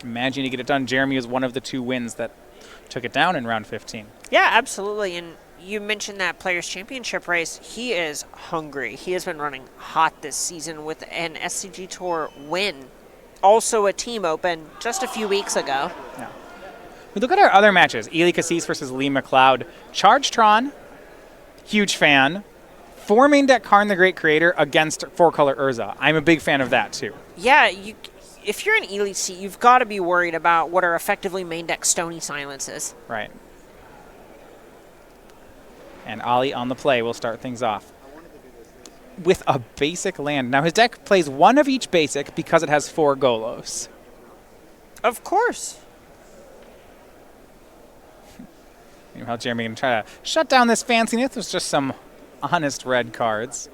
Imagine you get it done. Jeremy was one of the 2 wins that took it down in round 15. Yeah, absolutely. And you mentioned that Players' Championship race. He is hungry. He has been running hot this season with an SCG Tour win. Also a team open just a few weeks ago. Yeah. We look at our other matches. Ely Kassis versus Lee Mcleod. Chargetron, huge fan. 4-main deck Karn the Great Creator against 4-color Urza. I'm a big fan of that too. Yeah, if you're an Ely seat, you've got to be worried about what are effectively main deck Stony Silences. Right. And Ollie on the play will start things off with a basic land. Now his deck plays 1 of each basic because it has 4 Golos. Of course. Meanwhile, Jeremy can try to shut down this fanciness with just some honest red cards.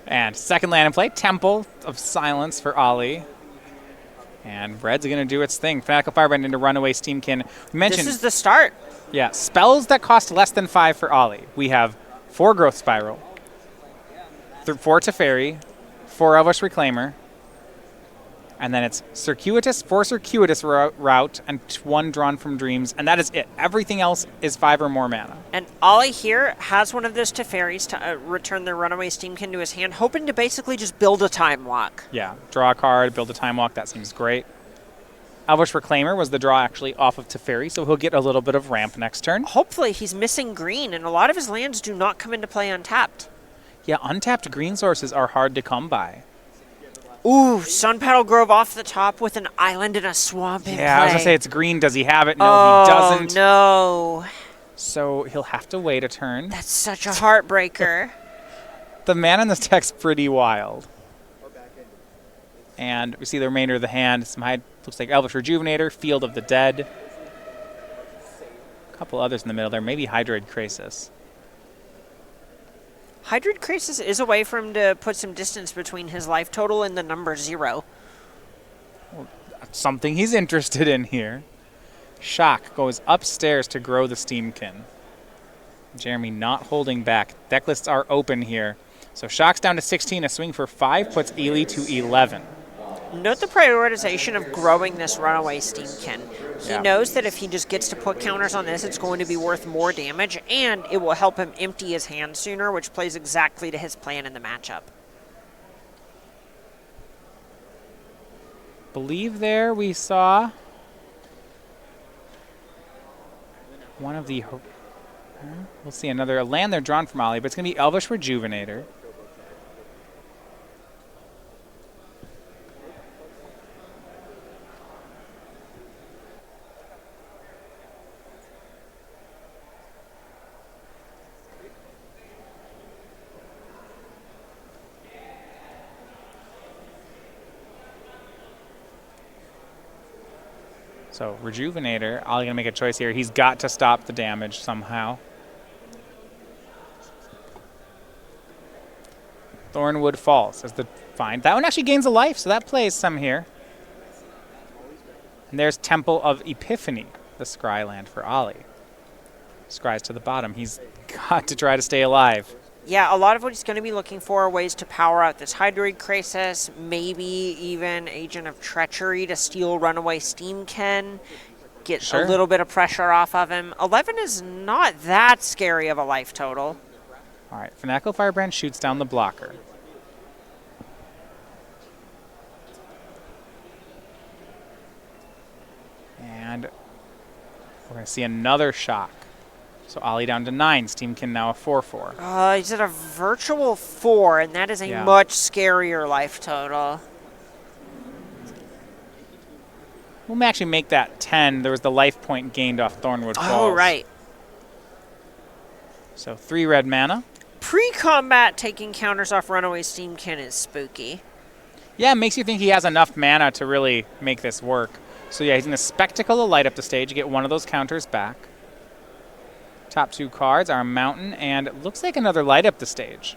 And second land in play, Temple of Silence for Ollie. And Red's going to do its thing. Fanatical Firebrand into Runaway Steamkin. We mentioned, This is the start. yeah, spells that cost less than 5 for Ollie. We have 4 Growth Spiral, 4 Teferi, 4 Elvish Reclaimer, and then it's Circuitous, 4 Circuitous Route, and 1 Drawn from Dreams, and that is it. Everything else is 5 or more mana. And Ollie here has one of those Teferis to return the Runaway Steamkin to his hand, hoping to basically just build a time lock. Yeah, draw a card, build a Time Walk, that seems great. Elvish Reclaimer was the draw actually off of Teferi, so he'll get a little bit of ramp next turn. Hopefully he's missing green, and a lot of his lands do not come into play untapped. Yeah, untapped green sources are hard to come by. Ooh, Sun Petal Grove off the top with an island and a swamp in play. Yeah, I was going to say it's green. Does he have it? No, he doesn't. No. So he'll have to wait a turn. That's such a heartbreaker. The mana in this deck's pretty wild. And we see the remainder of the hand. Some looks like Elvish Rejuvenator, Field of the Dead. A couple others in the middle there. Maybe Hydroid Krasis. Hydroid Krasis is a way for him to put some distance between his life total and the number 0. Well, that's something he's interested in here. Shock goes upstairs to grow the Steamkin. Jeremy not holding back. Deck lists are open here. So Shock's down to 16. A swing for 5 puts Ely to 11. Note the prioritization of growing this Runaway Steamkin. He Yeah. knows that if he just gets to put counters on this, it's going to be worth more damage, and it will help him empty his hand sooner, which plays exactly to his plan in the matchup. Believe there we saw one of the... We'll see another land they're drawn from Ollie, but it's going to be Elvish Rejuvenator. So Rejuvenator, Ollie going to make a choice here. He's got to stop the damage somehow. Thornwood Falls as the find. That one actually gains a life, so that plays some here. And there's Temple of Epiphany, the Scry land for Ollie. Scry's to the bottom. He's got to try to stay alive. Yeah, a lot of what he's going to be looking for are ways to power out this Hydroid Krasis, maybe even Agent of Treachery to steal Runaway Steamkin, get a little bit of pressure off of him. 11 is not that scary of a life total. All right, Fanatical Firebrand shoots down the blocker. And we're going to see another shock. So Ollie down to 9. Steamkin now a 4/4. He's at a virtual 4, and that is a much scarier life total. We'll actually make that 10. There was the life point gained off Thornwood Falls. Oh, right. So 3 red mana. Pre-combat taking counters off Runaway Steamkin is spooky. Yeah, it makes you think he has enough mana to really make this work. So yeah, he's going to Spectacle to light up the stage, get one of those counters back. Top 2 cards are a Mountain, and it looks like another light up the stage.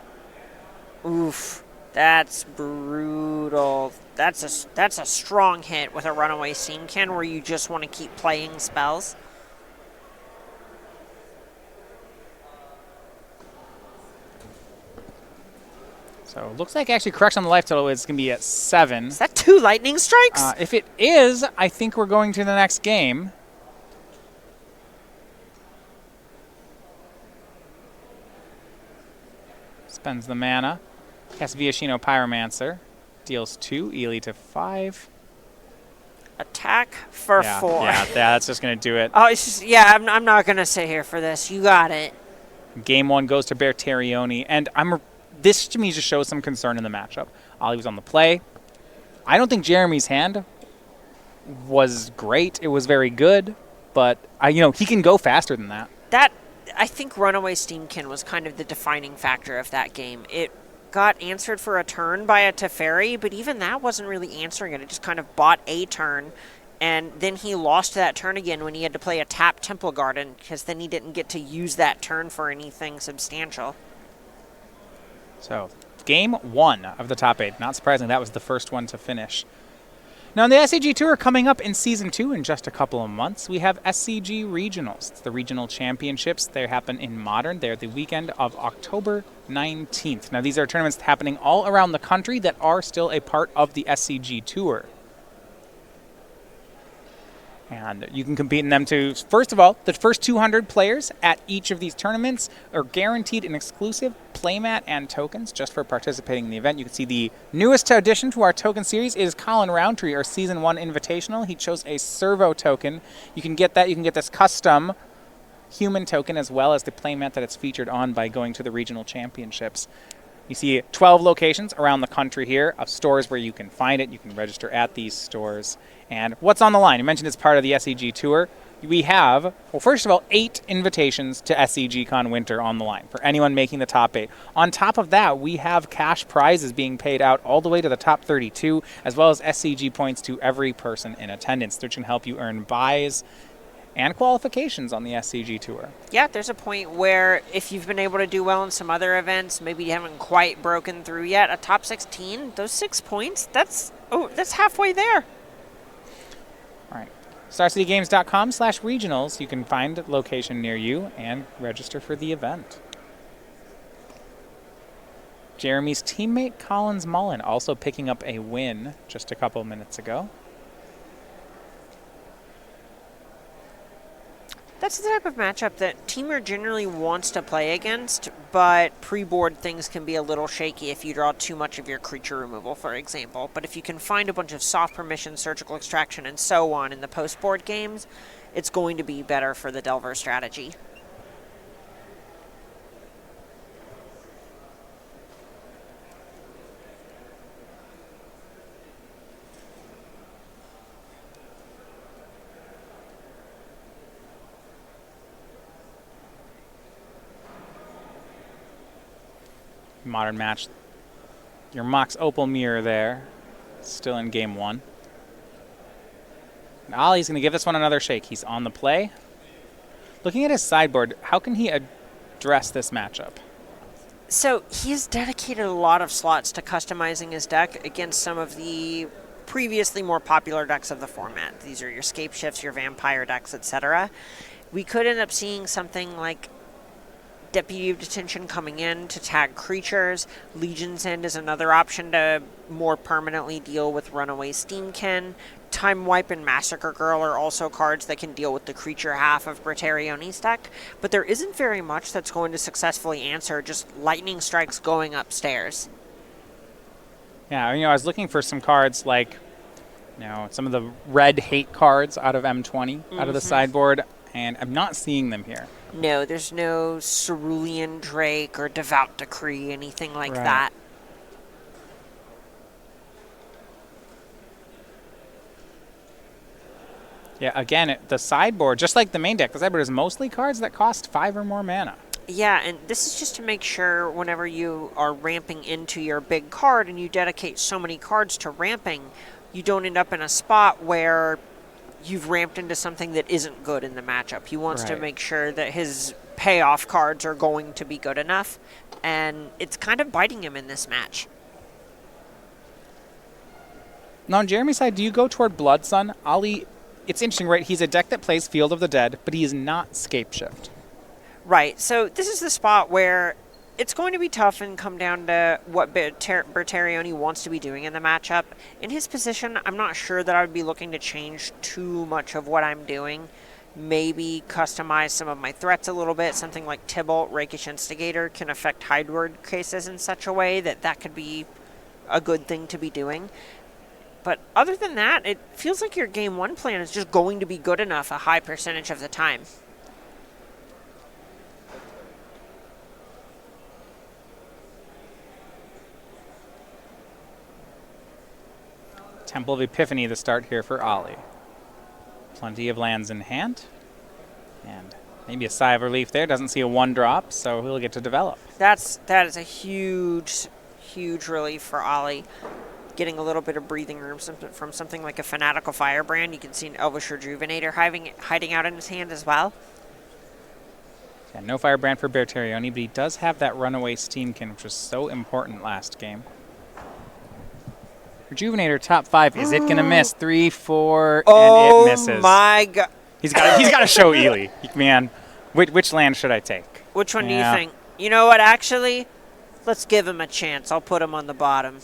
Oof, that's brutal. that's a strong hit with a Runaway Steamkin where you just want to keep playing spells. So it looks like actually correction on the life total is going to be at 7. Is that 2 lightning strikes? If it is, I think we're going to the next game. Spends the mana. Casts Viashino Pyromancer. Deals 2, Ely to 5. Attack for 4. Yeah, that's just going to do it. Oh, it's just, yeah, I'm not going to sit here for this. You got it. Game 1 goes to Bertarioni, and this to me just shows some concern in the matchup. Ollie was on the play. I don't think Jeremy's hand was great. It was very good, but he can go faster than that. I think Runaway Steamkin was kind of the defining factor of that game. It got answered for a turn by a Teferi, but even that wasn't really answering it. It just kind of bought a turn, and then he lost that turn again when he had to play a tap Temple Garden, because then he didn't get to use that turn for anything substantial. So, game 1 of the top 8. Not surprising, that was the first one to finish. Now, in the SCG Tour coming up in Season 2 in just a couple of months, we have SCG Regionals. It's the regional championships. They happen in Modern. They're the weekend of October 19th. Now, these are tournaments happening all around the country that are still a part of the SCG Tour. And you can compete in them too. First of all, the first 200 players at each of these tournaments are guaranteed an exclusive playmat and tokens just for participating in the event. You can see the newest addition to our token series is Colin Roundtree, our Season 1 Invitational. He chose a Servo token. You can get that. You can get this custom human token as well as the playmat that it's featured on by going to the regional championships. You see 12 locations around the country here of stores where you can find it. You can register at these stores. And what's on the line? You mentioned it's part of the SCG Tour. We have, well, first of all, 8 invitations to SCG Con Winter on the line for anyone making the top 8. On top of that, we have cash prizes being paid out all the way to the top 32, as well as SCG points to every person in attendance, which can help you earn buys and qualifications on the SCG Tour. Yeah, there's a point where if you've been able to do well in some other events, maybe you haven't quite broken through yet, a top 16, those 6 points, that's halfway there. All right. StarCityGames.com/regionals. You can find a location near you and register for the event. Jeremy's teammate Collins Mullen also picking up a win just a couple minutes ago. That's the type of matchup that Teamer generally wants to play against, but pre-board things can be a little shaky if you draw too much of your creature removal, for example. But if you can find a bunch of soft permission, surgical extraction, and so on in the post-board games, it's going to be better for the Delver strategy. Modern match. Your Mox Opal Mirror there. Still in game 1. And Ollie's going to give this one another shake. He's on the play. Looking at his sideboard, how can he address this matchup? So he's dedicated a lot of slots to customizing his deck against some of the previously more popular decks of the format. These are your Scape Shifts, your Vampire decks, etc. We could end up seeing something like Deputy of Detention coming in to tag creatures. Legion's End is another option to more permanently deal with Runaway Steamkin. Time Wipe and Massacre Girl are also cards that can deal with the creature half of Bertarioni's deck, but there isn't very much that's going to successfully answer just lightning strikes going upstairs. Yeah, I was looking for some cards like, some of the red hate cards out of M20, out of the sideboard, and I'm not seeing them here. No, there's no Cerulean Drake or Devout Decree, anything like that. Yeah, again, the sideboard, just like the main deck, the sideboard is mostly cards that cost 5 or more mana. Yeah, and this is just to make sure whenever you are ramping into your big card and you dedicate so many cards to ramping, you don't end up in a spot where you've ramped into something that isn't good in the matchup. He wants to make sure that his payoff cards are going to be good enough, and it's kind of biting him in this match. Now, on Jeremy's side, do you go toward Blood Sun? Ollie, it's interesting, right? He's a deck that plays Field of the Dead, but he is not Scape Shift. Right. So this is the spot where it's going to be tough and come down to what Bertarioni wants to be doing in the matchup. In his position, I'm not sure that I would be looking to change too much of what I'm doing. Maybe customize some of my threats a little bit. Something like Tybalt, Rakish Instigator can affect Hydeward cases in such a way that that could be a good thing to be doing. But other than that, it feels like your game one plan is just going to be good enough a high percentage of the time. Temple of Epiphany to start here for Ollie. Plenty of lands in hand. And maybe a sigh of relief there. Doesn't see a 1-drop, so he'll get to develop. That is a huge relief for Ollie. Getting a little bit of breathing room from something like a Fanatical Firebrand. You can see an Elvish Rejuvenator hiding out in his hand as well. Yeah, no Firebrand for Bertarioni, but he does have that Runaway Steamkin, which was so important last game. Rejuvenator top 5. Is it gonna miss? 3, 4, and it misses. Oh my god! He's got to show Ely, man. Which land should I take? Which one do you think? You know what? Actually, let's give him a chance. I'll put him on the bottom.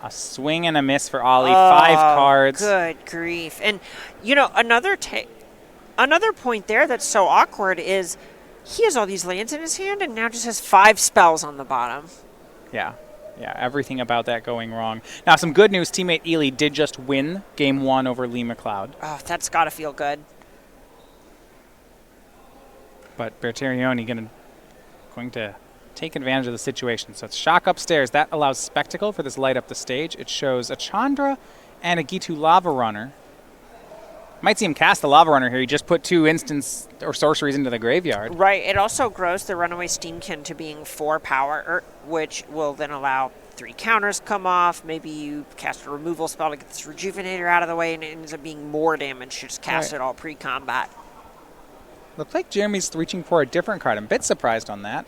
A swing and a miss for Ollie. 5 cards. Good grief! And you know another point there that's so awkward is he has all these lands in his hand and now just has 5 spells on the bottom. Yeah. Yeah, everything about that going wrong. Now, some good news. Teammate Ely did just win Game 1 over Lee Mcleod. Oh, that's got to feel good. But Bertarioni going to take advantage of the situation. So it's Shock upstairs. That allows Spectacle for this light up the stage. It shows a Chandra and a Gitu Lava Runner. Might see him cast the Lava Runner here. He just put 2 instants or sorceries into the graveyard. Right. It also grows the Runaway Steamkin to being 4 power, which will then allow 3 counters come off. Maybe you cast a removal spell to get this Rejuvenator out of the way, and it ends up being more damage to just cast it all pre-combat. Looks like Jeremy's reaching for a different card. I'm a bit surprised on that.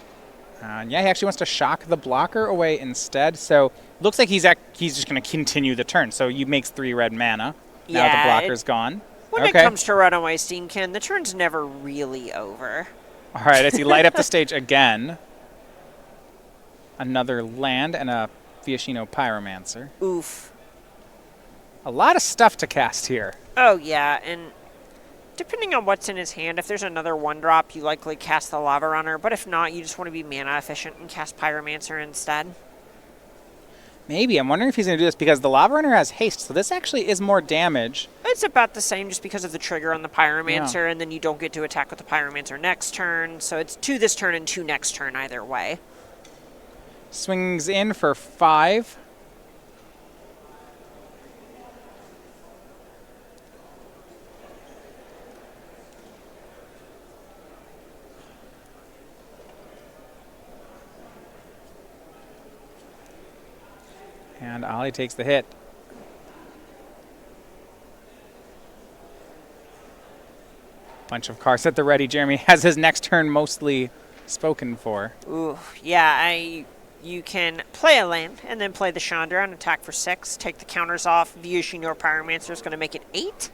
Yeah, he actually wants to shock the blocker away instead. So looks like he's just going to continue the turn. So he makes 3 red mana. Now the blocker's gone. When it comes to Runaway Steamkin, the turn's never really over. All right, as he light up the stage again. Another land and a Viashino Pyromancer. Oof. A lot of stuff to cast here. Oh, yeah, and depending on what's in his hand, if there's another 1-drop, you likely cast the Lava Runner, but if not, you just want to be mana efficient and cast Pyromancer instead. Maybe. I'm wondering if he's going to do this because the Lava Runner has haste, so this actually is more damage. It's about the same just because of the trigger on the Pyromancer, and then you don't get to attack with the Pyromancer next turn, so it's 2 this turn and 2 next turn either way. Swings in for 5. And Ollie takes the hit. Bunch of cards at the ready. Jeremy has his next turn mostly spoken for. Ooh, yeah, you can play a land and then play the Chandra and attack for 6. Take the counters off. Viashino Pyromancer is going to make it 8.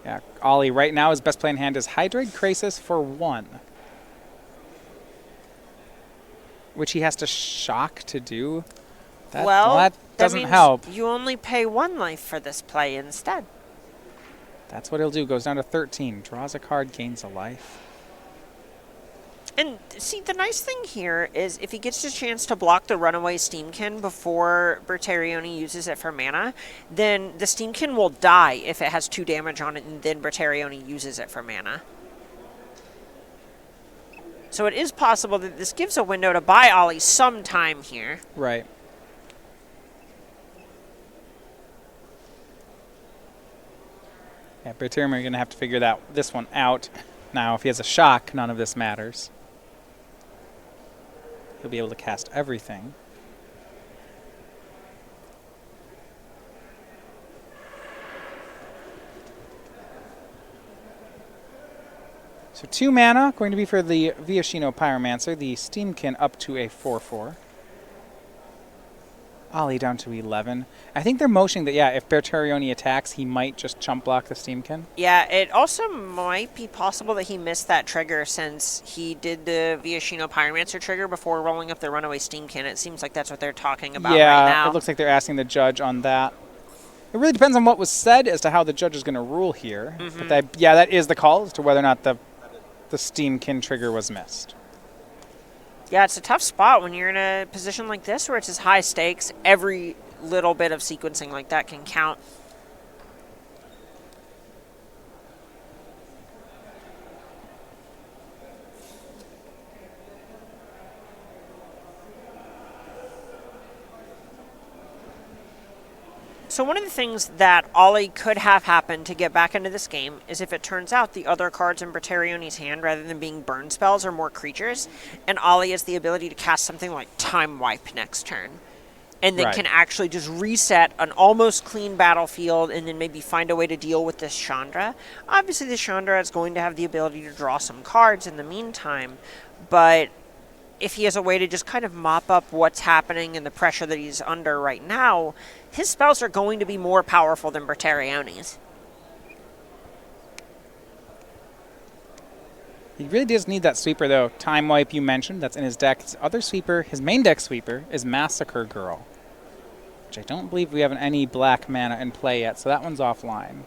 Yeah, Ollie right now his best play in hand is Hydroid Krasis for 1. Which he has to shock to do. That doesn't help. You only pay 1 life for this play instead. That's what he'll do. Goes down to 13. Draws a card, gains a life. And see, the nice thing here is if he gets a chance to block the Runaway Steamkin before Bertarioni uses it for mana, then the Steamkin will die if it has 2 damage on it, and then Bertarioni uses it for mana. So it is possible that this gives a window to buy Ollie some time here. Right. Yeah, Bertarioni are going to have to figure this one out. Now, if he has a shock, none of this matters. He'll be able to cast everything. So 2 mana, going to be for the Viashino Pyromancer, the Steamkin up to a 4/4. Ollie down to 11. I think they're motioning that, yeah, if Bertarioni attacks, he might just chump block the Steamkin. Yeah, it also might be possible that he missed that trigger since he did the Viashino Pyromancer trigger before rolling up the Runaway Steamkin. It seems like that's what they're talking about right now. Yeah, it looks like they're asking the judge on that. It really depends on what was said as to how the judge is going to rule here. But that is the call as to whether or not the Steamkin trigger was missed. Yeah, it's a tough spot when you're in a position like this where it's as high stakes. Every little bit of sequencing like that can count. So one of the things that Ollie could have happened to get back into this game is if it turns out the other cards in Bertarioni's hand, rather than being burn spells, are more creatures, and Ollie has the ability to cast something like Time Wipe next turn, and then can actually just reset an almost clean battlefield and then maybe find a way to deal with this Chandra. Obviously, the Chandra is going to have the ability to draw some cards in the meantime, but if he has a way to just kind of mop up what's happening and the pressure that he's under right now, his spells are going to be more powerful than Bertarioni's. He really does need that sweeper, though. Time Wipe, you mentioned, that's in his deck. His other sweeper, his main deck sweeper, is Massacre Girl, which I don't believe we have any black mana in play yet, so that one's offline.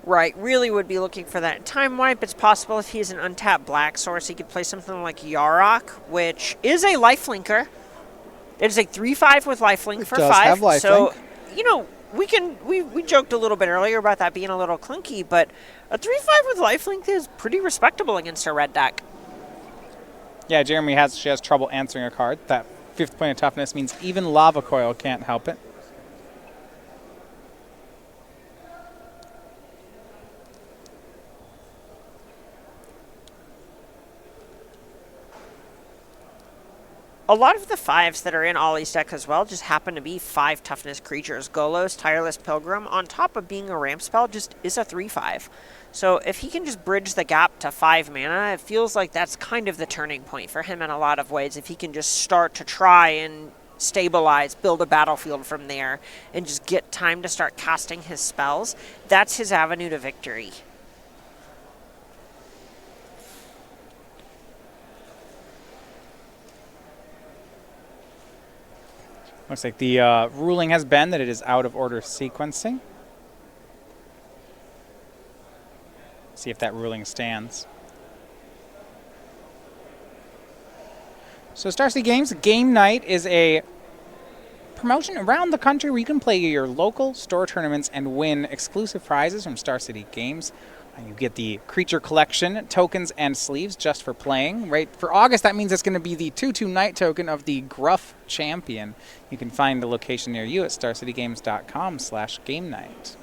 Right, really would be looking for that Time Wipe. It's possible if he's an untapped black source, he could play something like Yarok, which is a lifelinker. It is a 3/5 with lifelink for 5. Have lifelink. So, you know, we joked a little bit earlier about that being a little clunky, but a 3/5 with lifelink is pretty respectable against a red deck. Yeah, she has trouble answering a card. That 5th point of toughness means even Lava Coil can't help it. A lot of the 5s that are in Ollie's deck as well just happen to be 5 toughness creatures. Golos, Tireless Pilgrim, on top of being a ramp spell, just is a 3/5. So if he can just bridge the gap to 5 mana, it feels like that's kind of the turning point for him in a lot of ways. If he can just start to try and stabilize, build a battlefield from there, and just get time to start casting his spells, that's his avenue to victory. Looks like the ruling has been that it is out of order sequencing. See if that ruling stands. So Star City Games Game Night is a promotion around the country where you can play your local store tournaments and win exclusive prizes from Star City Games. You get the creature collection, tokens, and sleeves just for playing. Right for August, that means it's going to be the 2/2 night token of the Gruff Champion. You can find the location near you at starcitygames.com/game night.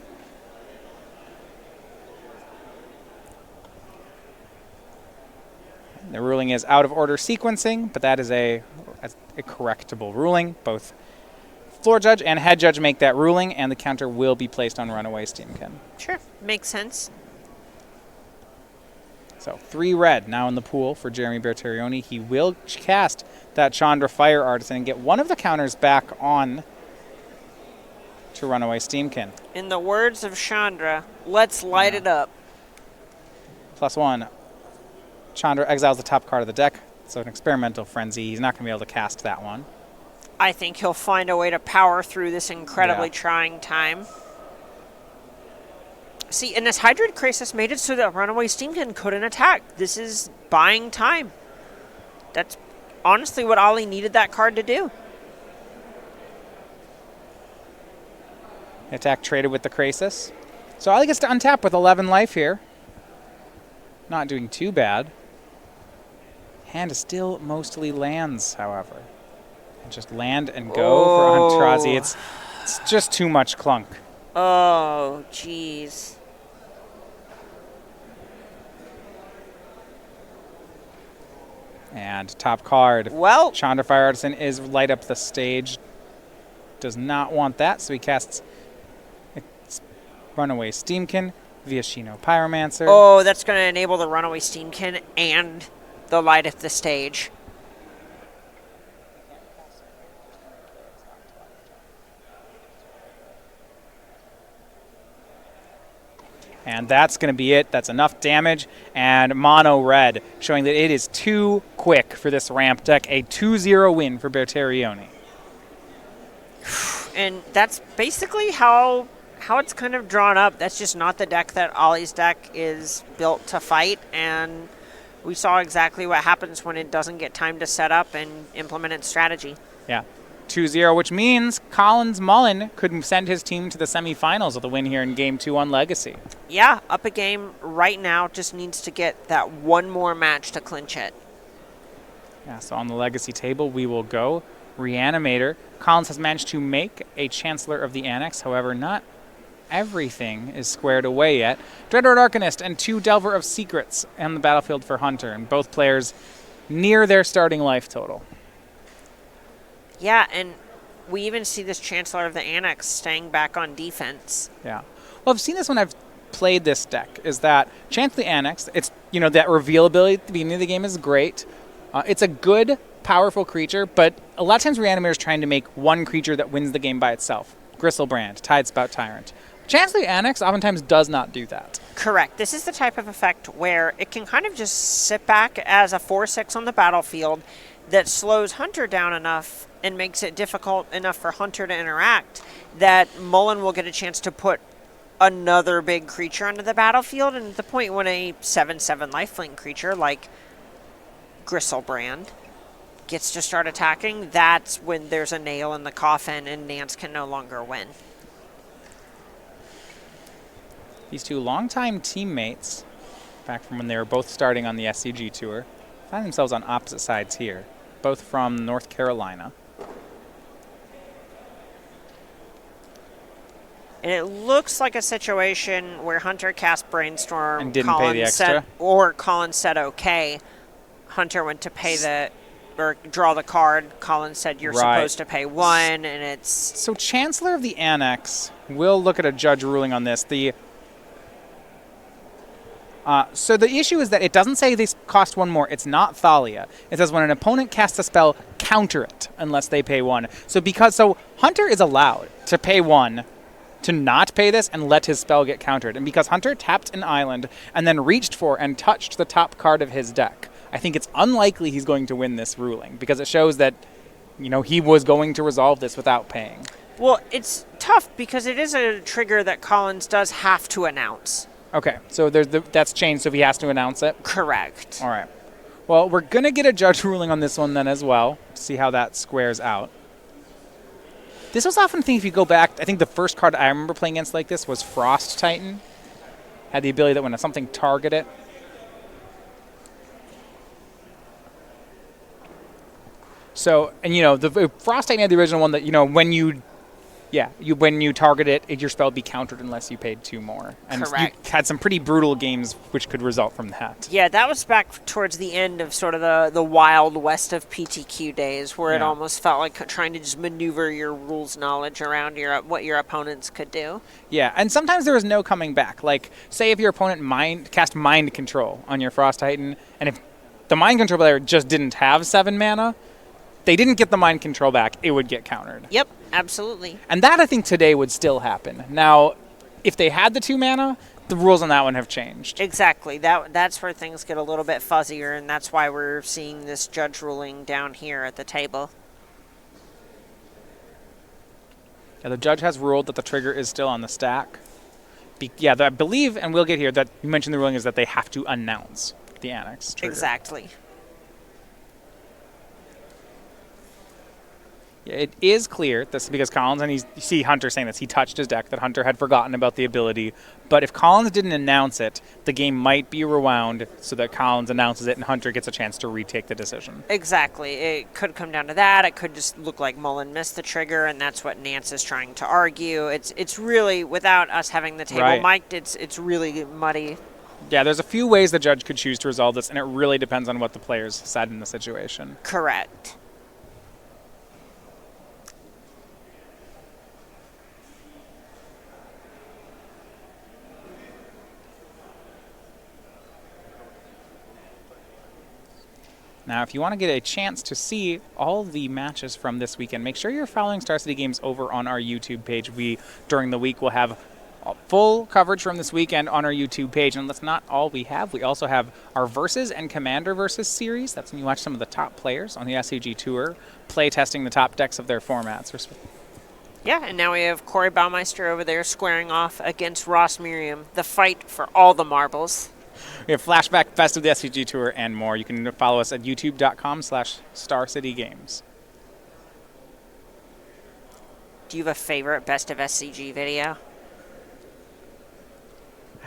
The ruling is out of order sequencing, but that is a correctable ruling. Both floor judge and head judge make that ruling, and the counter will be placed on Runaway Steamkin. Sure, makes sense. So 3 red now in the pool for Jeremy Bertarioni. He will cast that Chandra Fire Artisan and get one of the counters back on to Runaway Steamkin. In the words of Chandra, let's light it up. +1. Chandra exiles the top card of the deck, so an experimental frenzy. He's not going to be able to cast that one. I think he'll find a way to power through this incredibly trying time. See, and this Hydroid Crisis made it so that Runaway Steamkin couldn't attack. This is buying time. That's honestly what Ollie needed that card to do. Attack traded with the Crisis. So Ollie gets to untap with 11 life here. Not doing too bad. Hand is still mostly lands, however. And just land and go for Aintrazi. It's just too much clunk. Oh, jeez. And top card. Well, Chandra Fire Artisan is light up the stage. Does not want that, so he casts Runaway Steamkin, Viashino Pyromancer. Oh, that's going to enable the Runaway Steamkin and the light up the stage. And that's going to be it. That's enough damage. And mono red, showing that it is too quick for this ramp deck. A 2-0 win for Bertarioni. And that's basically how it's kind of drawn up. That's just not the deck that Ollie's deck is built to fight. And we saw exactly what happens when it doesn't get time to set up and implement its strategy. Yeah. 2-0, which means Collins Mullen could send his team to the semifinals with a win here in Game 2 on Legacy. Yeah, up a game right now. Just needs to get that one more match to clinch it. Yeah, so on the Legacy table, we will go. Reanimator. Collins has managed to make a Chancellor of the Annex. However, not everything is squared away yet. Dreadlord Arcanist and 2 Delver of Secrets on the battlefield for Hunter, and both players near their starting life total. Yeah, and we even see this Chancellor of the Annex staying back on defense. Yeah. Well, I've seen this when I've played this deck, is that Chancellor of the Annex, it's, that reveal ability at the beginning of the game is great. It's a good, powerful creature, but a lot of times Reanimator is trying to make one creature that wins the game by itself. Gristlebrand, Tidespout Tyrant. Chancellor of the Annex oftentimes does not do that. Correct. This is the type of effect where it can kind of just sit back as a 4/6 on the battlefield that slows Hunter down enough and makes it difficult enough for Hunter to interact that Mullen will get a chance to put another big creature onto the battlefield. And at the point when a 7/7 lifelink creature like Gristlebrand gets to start attacking, that's when there's a nail in the coffin and Nance can no longer win. These two longtime teammates, back from when they were both starting on the SCG Tour, find themselves on opposite sides here, both from North Carolina. And it looks like a situation where Hunter cast Brainstorm and didn't pay the extra. Or Colin said okay. Hunter went to pay or draw the card. Colin said you're supposed to pay 1, and it's... So Chancellor of the Annex will look at a judge ruling on this. So the issue is that it doesn't say they cost 1 more. It's not Thalia. It says when an opponent casts a spell, counter it unless they pay 1. So Hunter is allowed to pay 1 to not pay this and let his spell get countered. And because Hunter tapped an island and then reached for and touched the top card of his deck, I think it's unlikely he's going to win this ruling because it shows that, he was going to resolve this without paying. Well, it's tough because it is a trigger that Collins does have to announce. Okay, so that's changed, so if he has to announce it? Correct. All right. Well, we're going to get a judge ruling on this one then as well, see how that squares out. This was often a thing if you go back, I think the first card I remember playing against like this was Frost Titan. Had the ability that when something target it. So, and the Frost Titan had the original one that, when you target it, your spell would be countered unless you paid 2 more. And correct. You had some pretty brutal games which could result from that. Yeah, that was back towards the end of sort of the wild west of PTQ days where it almost felt like trying to just maneuver your rules knowledge around what your opponents could do. Yeah, and sometimes there was no coming back. Like, say if your opponent cast Mind Control on your Frost Titan, and if the Mind Control player just didn't have 7 mana, they didn't get the Mind Control back, it would get countered. Yep, absolutely. And that, I think, today would still happen. Now, if they had the 2 mana, the rules on that one have changed. Exactly. That's where things get a little bit fuzzier, and that's why we're seeing this judge ruling down here at the table. Yeah, the judge has ruled that the trigger is still on the stack. I believe, and we'll get here, that you mentioned the ruling is that they have to announce the Annex trigger. Exactly. Yeah, it is clear, this because Collins, and you see Hunter saying this, he touched his deck, that Hunter had forgotten about the ability. But if Collins didn't announce it, the game might be rewound so that Collins announces it and Hunter gets a chance to retake the decision. Exactly. It could come down to that. It could just look like Mullen missed the trigger, and that's what Nance is trying to argue. It's really, without us having the table mic'd, it's really muddy. Yeah, there's a few ways the judge could choose to resolve this, and it really depends on what the players said in the situation. Correct. Now, if you want to get a chance to see all the matches from this weekend, make sure you're following Star City Games over on our YouTube page. During the week, we'll have full coverage from this weekend on our YouTube page. And that's not all we have. We also have our Versus and Commander Versus series. That's when you watch some of the top players on the SCG Tour play testing the top decks of their formats. Yeah, and now we have Corey Baumeister over there squaring off against Ross Merriam. The fight for all the marbles. We have Flashback, Best of the SCG Tour, and more. You can follow us at youtube.com/StarCityGames. Do you have a favorite Best of SCG video?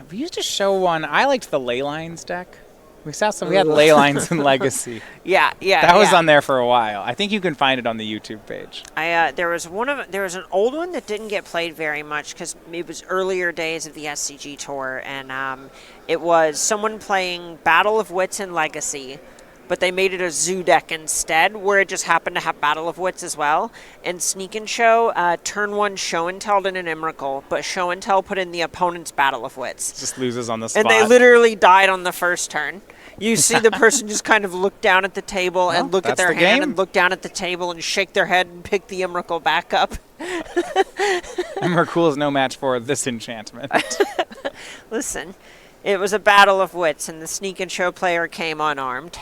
We used to show one. I liked the Leylines deck. We had Leylines in Legacy. Yeah. That was on there for a while. I think you can find it on the YouTube page. There was an old one that didn't get played very much because it was earlier days of the SCG Tour, and it was someone playing Battle of Wits in Legacy, but they made it a zoo deck instead, where it just happened to have Battle of Wits as well. And Sneak and Show, turn 1 Show and Tell in an Emrakul, but Show and Tell put in the opponent's Battle of Wits. Just loses on the spot. And they literally died on the first turn. You see the person just kind of look down at the table and look at their hand and look down at the table and shake their head and pick the Emrakul back up. Emrakul is no match for this enchantment. Listen, it was a Battle of Wits, and the Sneak and Show player came unarmed.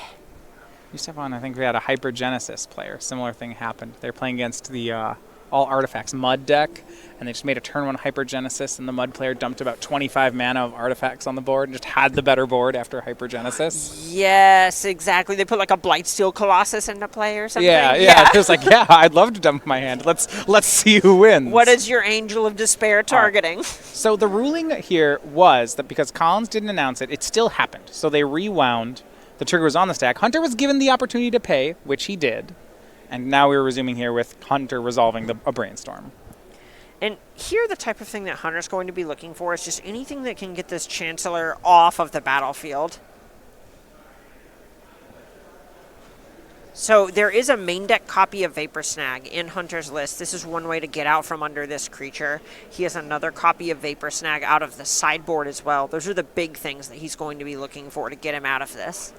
Used to have one, I think we had a Hypergenesis player. Similar thing happened. They were playing against the All Artifacts Mud deck, and they just made a turn 1 Hypergenesis, and the Mud player dumped about 25 mana of artifacts on the board and just had the better board after Hypergenesis. Yes, exactly. They put like a Blightsteel Colossus into play or something. Yeah. It was like, I'd love to dump my hand. Let's see who wins. What is your Angel of Despair targeting? So the ruling here was that because Collins didn't announce it, it still happened. So they rewound. The trigger was on the stack. Hunter was given the opportunity to pay, which he did. And now we're resuming here with Hunter resolving a brainstorm. And here the type of thing that Hunter's going to be looking for is just anything that can get this Chancellor off of the battlefield. So there is a main deck copy of Vapor Snag in Hunter's list. This is one way to get out from under this creature. He has another copy of Vapor Snag out of the sideboard as well. Those are the big things that he's going to be looking for to get him out of this.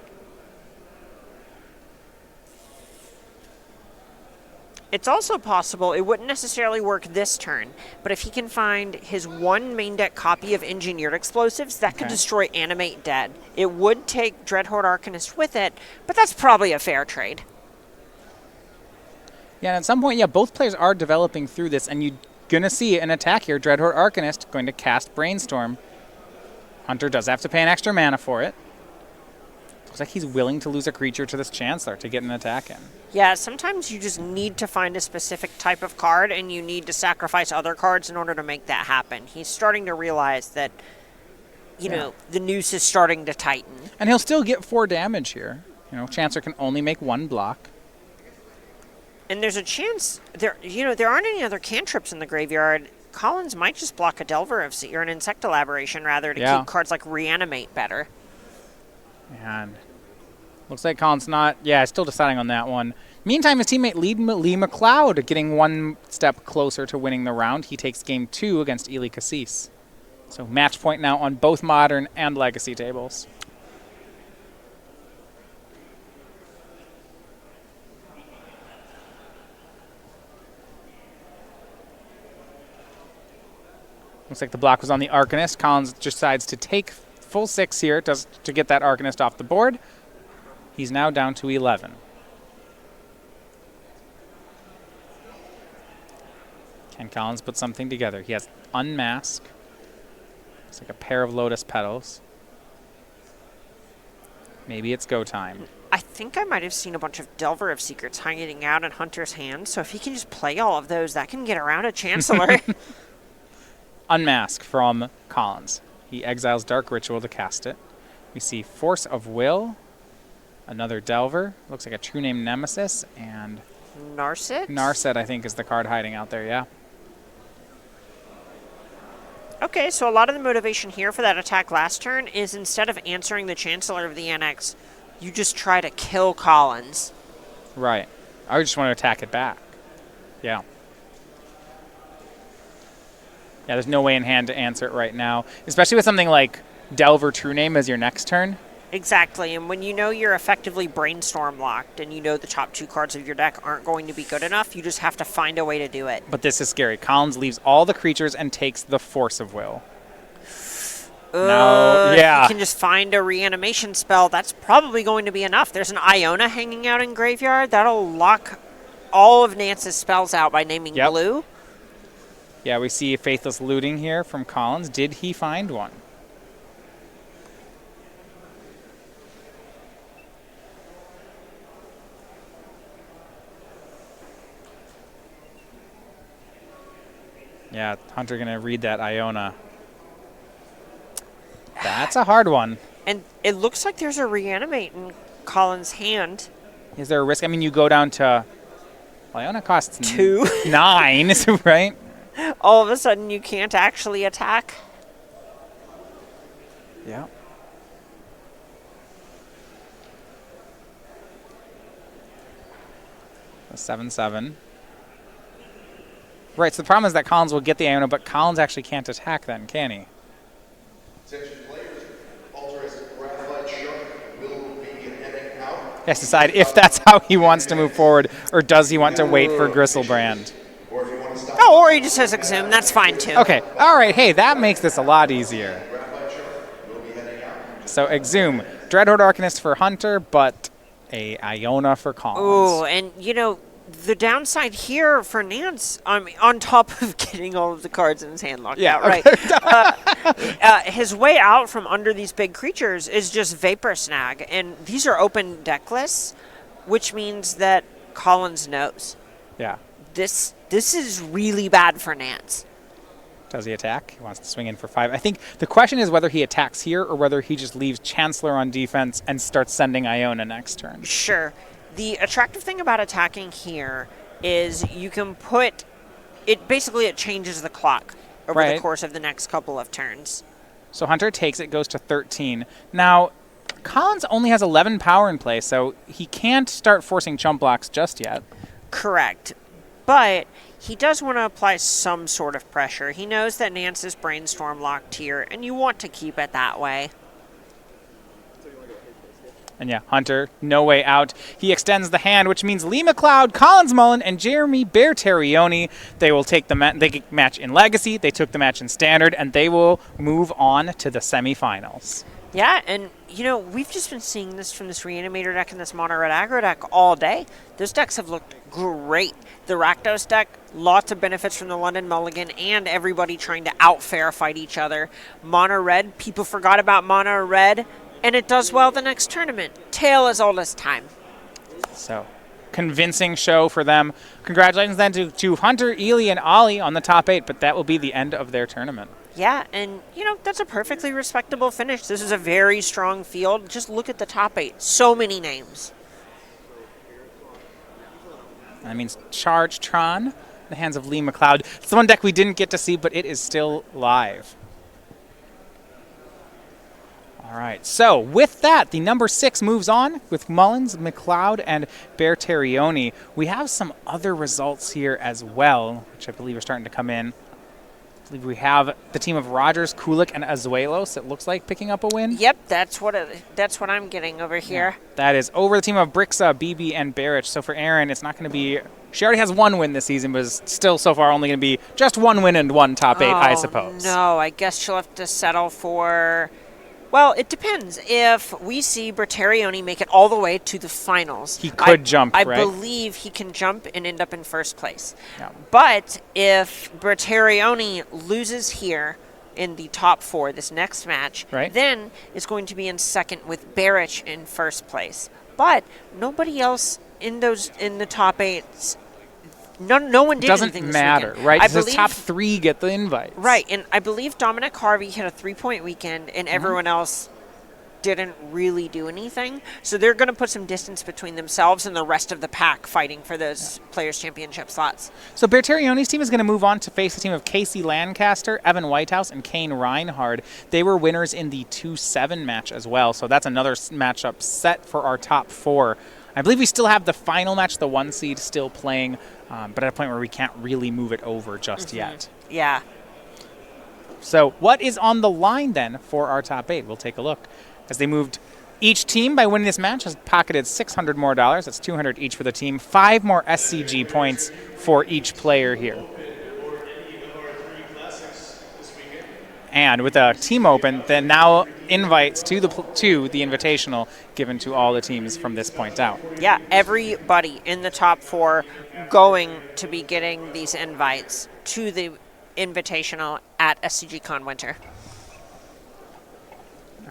It's also possible, it wouldn't necessarily work this turn, but if he can find his one main deck copy of Engineered Explosives, that could destroy Animate Dead. It would take Dreadhorde Arcanist with it, but that's probably a fair trade. Yeah, and at some point, both players are developing through this, and you're going to see an attack here. Dreadhorde Arcanist going to cast Brainstorm. Hunter does have to pay an extra mana for it. Looks like he's willing to lose a creature to this Chancellor to get an attack in. Yeah, sometimes you just need to find a specific type of card, and you need to sacrifice other cards in order to make that happen. He's starting to realize that, you know, the noose is starting to tighten. And he'll still get 4 damage here. You know, Chancellor can only make 1 block. And there's a chance, there aren't any other cantrips in the graveyard. Collins might just block a Delver of Sea, or an Insect Elaboration, rather, to keep cards like Reanimate better. And looks like Collins still deciding on that one. Meantime, his teammate Lee Mcleod getting 1 step closer to winning the round. He takes game 2 against Ely Kassis. So match point now on both Modern and Legacy tables. Looks like the block was on the Arcanist. Collins decides to take full 6 here to get that Arcanist off the board. He's now down to 11. Can Collins put something together? He has Unmask. It's like a pair of Lotus Petals. Maybe it's go time. I think I might have seen a bunch of Delver of Secrets hanging out in Hunter's hand, so if he can just play all of those, that can get around a Chancellor. Unmask from Collins. He exiles Dark Ritual to cast it. We see Force of Will, another Delver, looks like a True Name Nemesis, and Narset? Narset, I think, is the card hiding out there, yeah. Okay, so a lot of the motivation here for that attack last turn is instead of answering the Chancellor of the Annex, you just try to kill Collins. Right. I just want to attack it back. Yeah. Yeah, there's no way in hand to answer it right now, especially with something like Delver True Name as your next turn. Exactly, and when you know you're effectively brainstorm locked and you know the top 2 cards of your deck aren't going to be good enough, you just have to find a way to do it. But this is scary. Collins leaves all the creatures and takes the Force of Will. No, yeah. You can just find a reanimation spell. That's probably going to be enough. There's an Iona hanging out in graveyard. That'll lock all of Nance's spells out by naming blue. Yeah, we see Faithless Looting here from Collins. Did he find one? Yeah, Hunter going to read that Iona. That's a hard one. And it looks like there's a reanimate in Collins' hand. Is there a risk? I mean, you go down to... Iona costs 2. 9, right? All of a sudden, you can't actually attack. Yeah. A 7/7. Right, so the problem is that Collins will get the Iona, but Collins actually can't attack then, can he? Attention players, Ultra's Graphite Shark will be heading out. He has to decide if that's how he wants to move forward, or does he want to wait for Gristlebrand? Or if you want to stop. Oh, or he just has Exhume. That's fine, too. Okay, all right, hey, that makes this a lot easier. Graphite Shark will be heading out. So Exhume, Dreadhorde Arcanist for Hunter, but a Iona for Collins. Ooh, and, you know, the downside here for Nance, on top of getting all of the cards in his hand locked out, right? His way out from under these big creatures is just Vapor Snag, and these are open deck lists, which means that Collins knows. Yeah. This is really bad for Nance. Does he attack? He wants to swing in for 5. I think the question is whether he attacks here or whether he just leaves Chancellor on defense and starts sending Iona next turn. Sure. The attractive thing about attacking here is you can put it. Basically, it changes the clock over the course of the next couple of turns. So Hunter takes it, goes to 13. Now, Collins only has 11 power in play, so he can't start forcing chump blocks just yet. Correct. But he does want to apply some sort of pressure. He knows that Nance is brainstorm locked here, and you want to keep it that way. And yeah, Hunter, no way out. He extends the hand, which means Lee Mcleod, Collins Mullen, and Jeremy Bertarioni, they will take the match in Legacy, they took the match in Standard, and they will move on to the semifinals. Yeah, and, you know, we've just been seeing this from this Reanimator deck and this Mono Red Aggro deck all day. Those decks have looked great. The Rakdos deck, lots of benefits from the London Mulligan and everybody trying to out-fair fight each other. Mono Red, people forgot about Mono Red, and it does well the next tournament. Tale as old as time. So, convincing show for them. Congratulations then to Hunter, Ely, and Ollie on the top 8, but that will be the end of their tournament. Yeah, and, you know, that's a perfectly respectable finish. This is a very strong field. Just look at the top 8. So many names. That means Charge Tron, the hands of Lee Mcleod. It's the one deck we didn't get to see, but it is still live. All right, so with that, the number 6 moves on with Mullins, Mcleod, and Bertarioni. We have some other results here as well, which I believe are starting to come in. I believe we have the team of Rogers, Kulik, and Azuelos, it looks like, picking up a win. Yep, that's what I'm getting over here. Yeah, that is over the team of Brixa, BB, and Barrich. So for Erin, it's not going to be... She already has 1 win this season, but is still so far only going to be just 1 win and 1 top 8, I suppose. No, I guess she'll have to settle for... Well, it depends. If we see Bertarioni make it all the way to the finals, he could jump, right? I believe he can jump and end up in first place. Yeah. But if Bertarioni loses here in the top 4 this next match, then it's going to be in second with Barrich in first place. But nobody else in the top 8. No one did anything this matter, weekend. right? Because the top 3 get the invites. Right, and I believe Dominic Harvey hit a 3-point weekend, and everyone else didn't really do anything. So they're going to put some distance between themselves and the rest of the pack fighting for those Players' Championship slots. So Bertarioni's team is going to move on to face the team of Casey Lancaster, Evan Whitehouse, and Kane Reinhard. They were winners in the 2-7 match as well, so that's another matchup set for our top 4. I believe we still have the final match, the 1 seed, still playing, but at a point where we can't really move it over just yet. Yeah. So what is on the line then for our top 8? We'll take a look. As they moved Each team, by winning this match, has pocketed $600 more. That's $200 each for the team. 5 more SCG points for each player here. And with a team open, then now invites to the Invitational given to all the teams from this point out. Yeah, everybody in the top 4 going to be getting these invites to the Invitational at SCGCon Winter.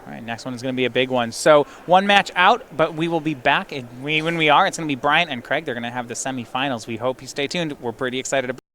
All right, next one is going to be a big one. So 1 match out, but we will be back. When we are, it's going to be Brian and Craig. They're going to have the semifinals. We hope you stay tuned. We're pretty excited about